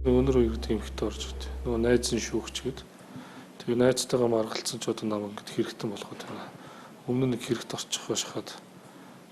Өнөр хоёр тэмхтэй орж ирд. Нөгөө найз нь шүүгч гээд. Тэгээ найзтайгаа маргалцсан ч одоо намайг ингэ хэрэгтэн болгоод байна. Өмнө нь нэг хэрэгт орчих хашаад.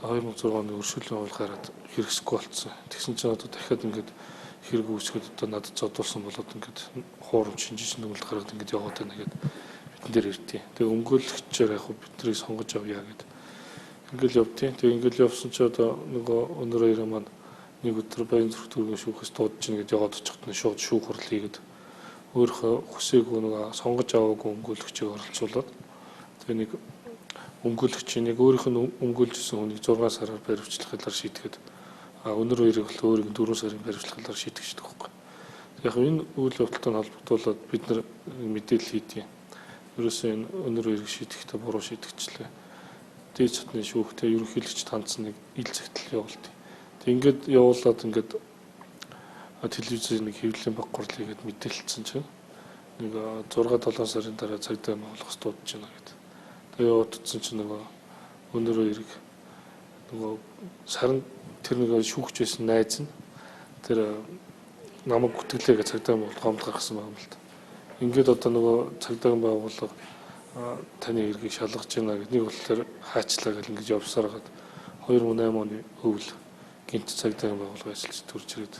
Тэгээ 2006 оны өршөөлийн уул гараад хэрэгсэхгүй болцсон. Тэгсэн чинь одоо дахиад ингэ хэрэг үүсгээд одоо надад зодуулсан болоод ингэ хуурамч шинжиж нүгэл гаргаад ингэ яваад байна гэд бидэн дээр иртий. Тэгээ өмгөөлөгчээр яг биднийг сонгож авъя гэд. Ингээл явтیں۔ Тэгээ ингээл явсан чи одоо нөгөө өнөр хоёр маань нэг өдөр баян зүрх төргийн шүүхээс дуудаж ийн гэж яваад очиход нь шууд шүүх хурал хийгээд өөрөө хүсээгүй нэг сонгож аваагүй өмгөөлөгчийг оролцуулаад тэгээ нэг өмгөөлөгчийн яг өөрийнх нь өмгөөлжсэн хүнийг 6 сараар баривчлахаар шийдэхэд өнөр хоёрыг бол өөрийг 4 сарын баривчлахаар шийдэгчдэг байхгүй. Яг энэ үйл явдалтай холбогдуулаад бид нар мэдээлэл хийдیں۔ Ерөөсөө энэ өнөр хоёрыг шийдэхдээ буруу шийдэгчлээ. Дээд цотны шүүхтэй ерөнхийлөгч тандсан нэг ил захидал явуулдیں۔ Ингээд явуулаад ингээд телевизээр нэг хэвлэлийн баг гурлыг гээд мэдээлэлсэн чинь нэг 6-7 сарын дараа цагдаа байгуулах дуудаж байна гэдэг. Тэгээ явуудсан чинь нөгөө өнөр хоёрыг нөгөө сарн тэр нэг шүүгч байсан найз нь тэр намайг гүтгэлээ гэж цагдаа байгуулах гомдол гаргасан байна л да. Ингээд одоо нөгөө цагдаа байгуулах таны хэргийг шалгаж байна гэдэг нэг бол тэр хаачлаа гэл ингэж явсаар гад 2008 оны өвөл гинт цагдаагийн байгууллага ажиллаж төрж ирээд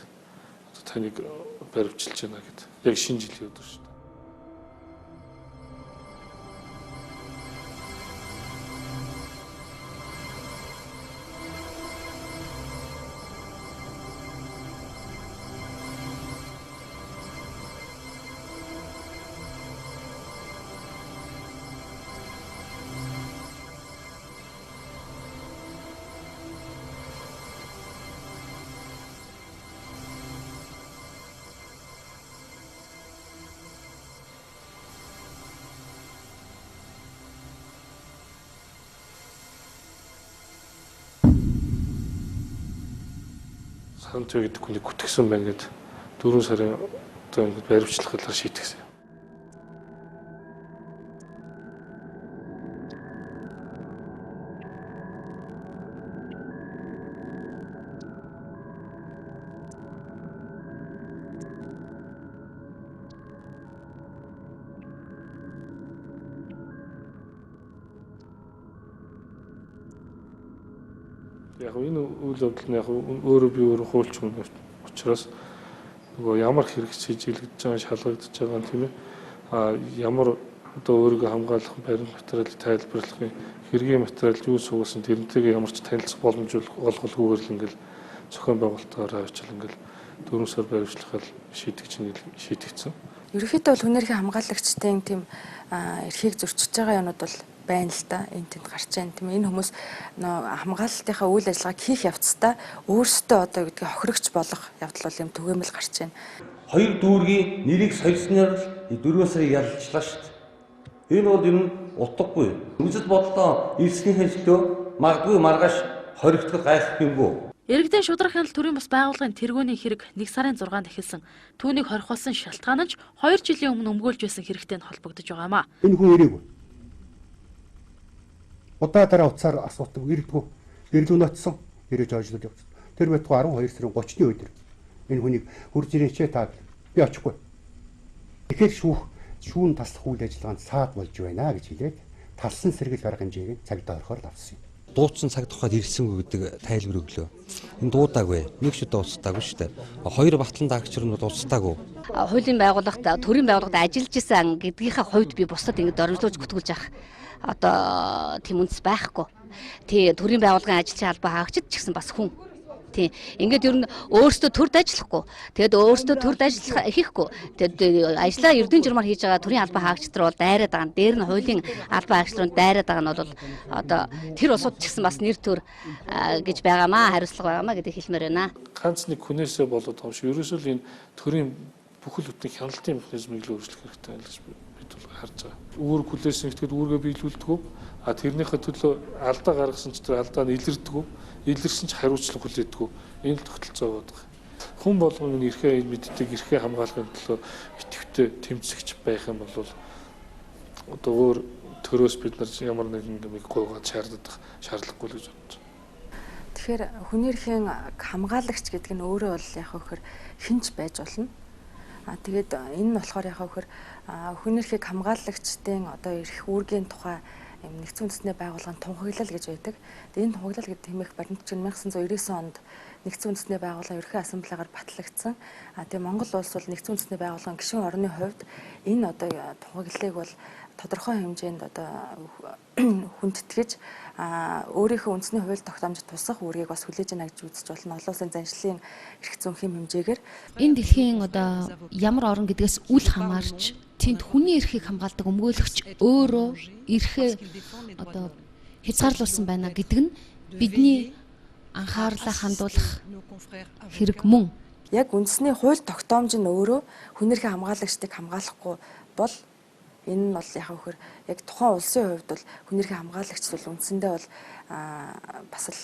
одоо таныг баривчилж байна гэд. Яг шинэ жилийн өдөр шүү дээ. Санчаа гэдэг хүнийг гүтгсэн байна гэд 4 сарын одоо ингэ баривчлахаар шийтгэсэн. Яг энэ үйл явдал нь яг өөрөө би өөрөө хуульч хүн учраас нөгөө ямар хэрэг шийдэгдэж байгаа шалгагдаж байгаа юм тийм ээ. Ямар одоо өөрийгөө хамгаалах баримт материалыг тайлбарлахын хэргийн материал юу суусан тэрнтэйгээ ямар ч танилцах боломж олголгүйгээр л ингээл зохион байгуулалтаараа очил ингээл 4 сар баривчлахад шийдэгдсэн. Ерөнхийдөө бол хүнэрхийн хамгаалагчдын тийм эрхийг зөрчиж байгаа юмуд бол байна л да. Энд тэнд гарч байна тийм ээ. Энэ хүмүүс хамгаалалтынхаа үйл ажиллагааг хийх явцдаа өөрсдөө одоо юу гэдгийг хохирогч болох явдал бол юм түгээмэл гарч байна. Хоёр дүүргийн нэрийг сольсноор л 4 сарын ялалчлаа шүү дээ. Энэ бол юм утгагүй. Үзэл бодлоо ирснийхээ төлөө магадгүй маргааш хоригдоход гайхах юмгүй. Иргэдийн шударга хяналт төрийн бас байгууллагын тэргүүний хэрэг 1 сарын 6-нд эхэлсэн. Түүнийг хорихолсон шалтгаан нь 2 жилийн өмнө өмгөөлж байсан хэрэгтэй нь холбогдож байгаамаа. Энэ хүн ирээгүй. Удаа дараа уцаар асуудаг ирдэггүй. Ирлүүн очсон. Ирэж ойжлол явсан. Тэр байтугай 12 сарын 30-ны өдөр энэ хүнийг хурж ирээчээ та би очихгүй. Тэгэхээр шүүн таслах үйл ажиллагаанд саад болж байна гэж хэлээд талсан сэргэл арга хэмжээг цагдаа орохоор авсан юм. Дуудсан цаг тухайд ирсэнгүй гэдэг тайлбар өглөө. Энэ дуудаагүй. Нэг ч удаа устдаагүй шүү дээ. Хоёр батлан даагчрууд устдаагүй. Хуулийн байгууллагт төрийн байгууллагад ажиллаж исэн гэдгийнхээ хувьд би бусдад ингэж дөрмжлүүлж гүтгүүлж авах одоо тийм үндэс байхгүй. Тий төрийн байгууллагын ажилчин албаа хаагчид ч гэсэн бас хүн. Тий ингээд ер нь өөрсдөө төрд ажиллахгүй. Тэгэд өөрсдөө төрд ажиллах хийхгүй. Тэгэд ажлаа эрдэнэ журмаар хийж байгаа төрийн албаа хаагчид нар бол дайраад байгаа. Дээр нь хуулийн албаа хаагчид дайраад байгаа нь бол одоо тэр усууд ч гэсэн бас нэр төр гэж байгаамаа, хариуцлага байгаамаа гэдэг хэлмээр байна. Ганц нэг хүнээсээ болоод байгаа шүү. Ерөөсөө л энэ төрийн бүхэл бүтэн хяналтын механизмыг л өөрчлөх хэрэгтэй гэж бид бол харж байгаа. Үүрэг хүлээсэн ихтгэл үүргээ биелүүлдэг. Тэрнийхээ төлөө алдаа гаргасан ч тэр алдааг илэрдэг. Илэрсэн ч хариуцлага хүлээдэг. Энэ л тогтолцоо байдаг. Хүн болгоны эрхээ мэддэг эрхээ хамгаалахын төлөө итгэвтэй тэмцэгч байх юм бол одоо өөр төрөөс бид нар ямар нэгэн юмыг гуйгаад шаардлагагүй л гэж бодож байна. Тэгэхээр хүний эрхийн хамгаалагч гэдэг нь өөрөө бол яг хөхөр хинч байж болно. Тэгээд энэ нь болохоор яхаа вөхөр хүн эрхийг хамгаалагчдын одоо эрх үүргийн тухай нэгдсэн үндэсний байгууллагын тунхаглал гэж байдаг. Тэгээд энэ тунхаглал гэдэг хэмээх баримт чинь 1999 онд нэгдсэн үндэсний байгууллагын ерөнхий ассамблегаар батлагдсан. Тэгээд Монгол улс бол нэгдсэн үндэсний байгууллагын гишүүн орны хувьд энэ одоо тунхаглалыг бол тодорхой хэмжээнд одоо хүндэтгэж өөрийнхөө үндэсний хууль тогтоомжид тусах үүргийг бас хүлээж байна гэж үзэж болно. Олон улсын заншлын эрх зүйн хэм хэмжээгээр энэ дэлхийн одоо ямар орн гэдгээс үл хамаарч тэнд хүний эрхийг хамгаалдаг өмгөөлөгч өөрөө эрхээ одоо хязгаарлуулсан байна гэдэг нь бидний анхаарлаа хандуулах хэрэг мөн. Яг үндэсний хууль тогтоомж нь өөрөө хүн эрхийн хамгаалагчдыг хамгаалахгүй бол энэ нь бол яхаа вөхөр яг тухайн улсын хувьд бол хүн эрхийн хамгаалагч бол үндсэндээ бол бас л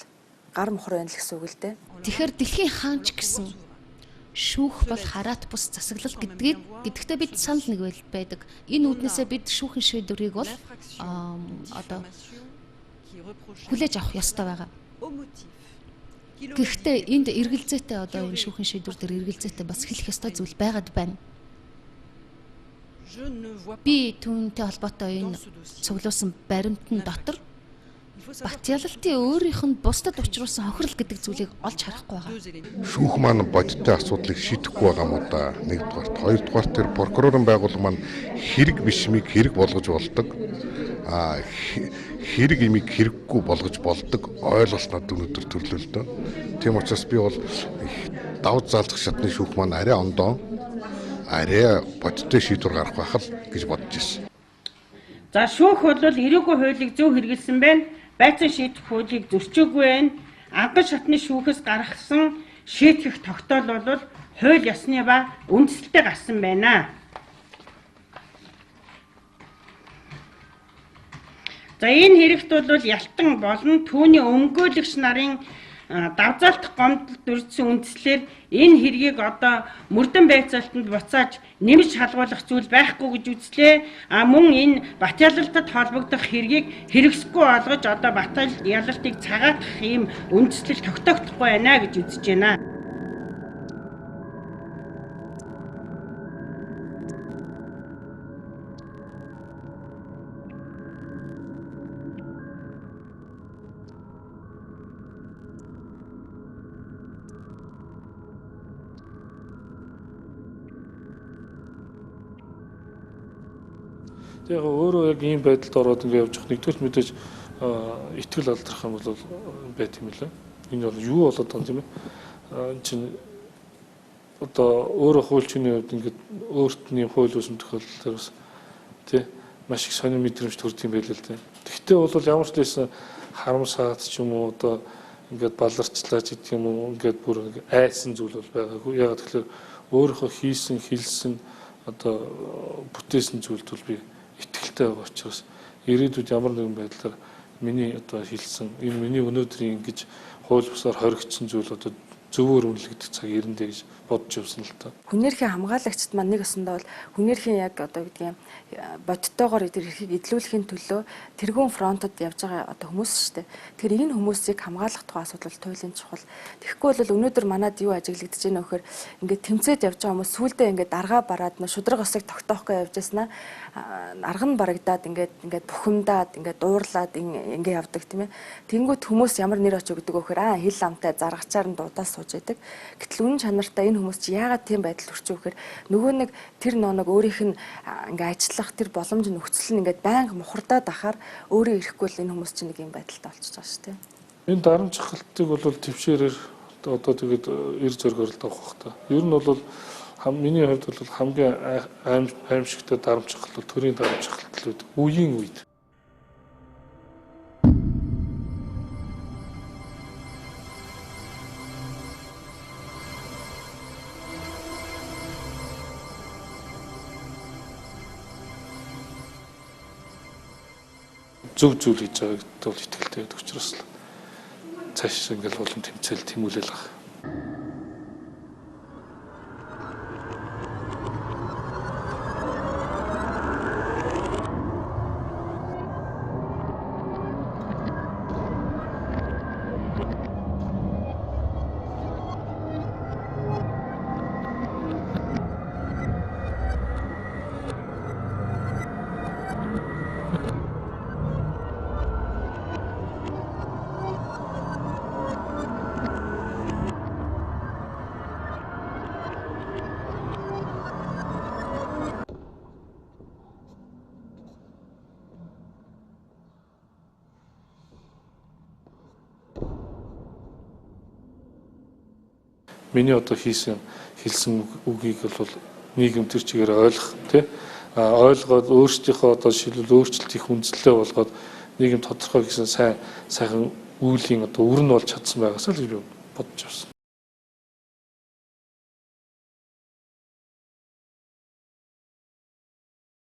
гар мохор байна л гэсэн үг л дээ. Тэгэхээр дэлхийн хаанч гэсэн шүүх бол хараат бус засаглал гэдэгтээ бид санал нэг байдаг. Энэ үүднээсээ бид шүүхэн шийдвэрийг бол одоо хүлээж авах ёстой байгаа. Гэхдээ энд эргэлзээтэй одоо энэ шүүхэн шийдвэр дээр эргэлзээтэй бас хэлэх ёстой зүйл байгаад байна. Би түүнтэй холбоотой энэ цуглуулсан баримтан дотор Батялалтын өөрийнх нь бусдад учруулсан хохирол гэдэг зүйлийг олж харахгүй байгаа. Шүүх маань бодиттой асуудлыг шийдэхгүй байгаа мó да. Нэгдүгээрт, хоёрдугаарт тэр прокурорын байгууллага маань хэрэг бишмийг хэрэг болгож болдог. Хэрэг имийг хэрэггүй болгож болдог ойлголт над өнөдөр төрлөлтөө. Тийм учраас би бол давж заалдах шатны шүүх маань арай ондоо арай бодиттой шийдвэр гарах байх л гэж бодож ирсэн. За шүүх бол эрүүгүй хуулийг зөв хэрэгэлсэн байна. Байцаан шийдэх хуулийг зөрчөөгүй байна. Анган шатны шүүхээс гаргасан шийтгэх тогтоол бол хууль ёсны ба үндэслэлтэй гарсан байна. За энэ хэрэгт бол ялтан болон түүний өмгөөлөгч нарын давзаалтах гомдол дүржсэн үндслээр энэ хэргийг одоо мөрдөн байцаалтанд буцааж нэмж шалгуулах зүйл байхгүй гэж үзлээ. Мөн энэ бат ялалтад холбогдох хэргийг хэрэгсэхгүй болгож одоо бат ялалтыг цагаатгах ийм үндслэл тогтоогдохгүй байна гэж үзэж байна. Яг өөрөө яг ийм байдалд ороод ингээд явж байгаа. Нэгдүгээр мэдээж итгэл алдрах юм бол байт юм лээ. Энэ бол юу болоод байгаа юм тийм ээ. Чинь одоо өөрөө хуульчны хувьд ингээд өөртний хууль үүсэм тохиолдол бас тий маш их сонир мэдрэмж төрдөг юм байл л дээ. Тэгвэл бол ямар ч байсан харамсаад ч юм уу одоо ингээд баларчлаач гэдэг юм уу ингээд бүр айсан зүйл бол байгаагүй. Яг тэгэхээр өөрийнхөө хийсэн хэлсэн одоо бүтээсэн зүйлд бол би итгэлтэй байгаа учраас ирээдүйд ямар нэгэн байдлаар миний одоо хэлсэн энэ миний өнөөдрийн ингэж хууль бусаар хоригдсон зүйл одоо зөвөр үнэлэгдэх цаг ирэндээ гэж бодож явсан л та. Хүн эрхийн хамгаалагчид маань нэг өсөндөө бол хүн эрхийн яг одоо гэдгийг бодиттойгоор тэр эрхийг эдлүүлэхийн төлөө тэргуун фронтод явж байгаа одоо хүмүүс шүү дээ. Тэгэхээр энэ хүмүүсийг хамгаалах тухай асуудал туйлын чухал. Тэгэхгүй бол өнөөдөр манад юу ажиглагдаж байна вөхөр ингээд тэмцээд явж байгаа хүмүүс сүулдэ ингээд даргаа бараад шудраг осыг тогтоохгүй явж яснаа арга нь барагдаад ингээд бухимдаад ингээд дуурлаад ингээд явдаг тийм ээ. Тэнгүүт хүмүүс ямар нэр очоо гэдэг вөхөр хил амтай заргачаар нь дуудаа сууж байдаг. Гэтэл үнэн чанартай энэ хүмүүс чи яагаад тийм байдал хүрчих вөхөр нөгөө нэг тэр нэг өөрийнх нь ингээд ажиллах тэр боломж нөхцөл нь ингээд байнга мухардаад ахаар өөрөө ирэхгүй л энэ хүмүүс чинь нэг юм байдалтай болчихж байгаа шүү дээ. Энэ дарамтчилтыг бол төвшөөрөөр одоо тэгээд эр зөргөрлөд авах бах та. Ер нь бол миний хувьд бол хамгийн аимшигтай дарамтчилт бол төрийн дарамтчилт л үүд. Үеийн үед. Зөв зүйл хийж байгааг бол итгэлтэй байдаг учраас л цааш ингээл болон тэмцээл тэмүүлэл байгаа. миний одоо хэлсэн үгийг бол нийгэм төр чигээр ойлгох тий ойлгоод өөрсдийнхөө одоо шилбэл өөрчлөлт их үндэслэлээ болгоод нийгэм тодорхой гэсэн сайхан үеийн одоо үр нь болж чадсан байгаас л гэж бодож байна.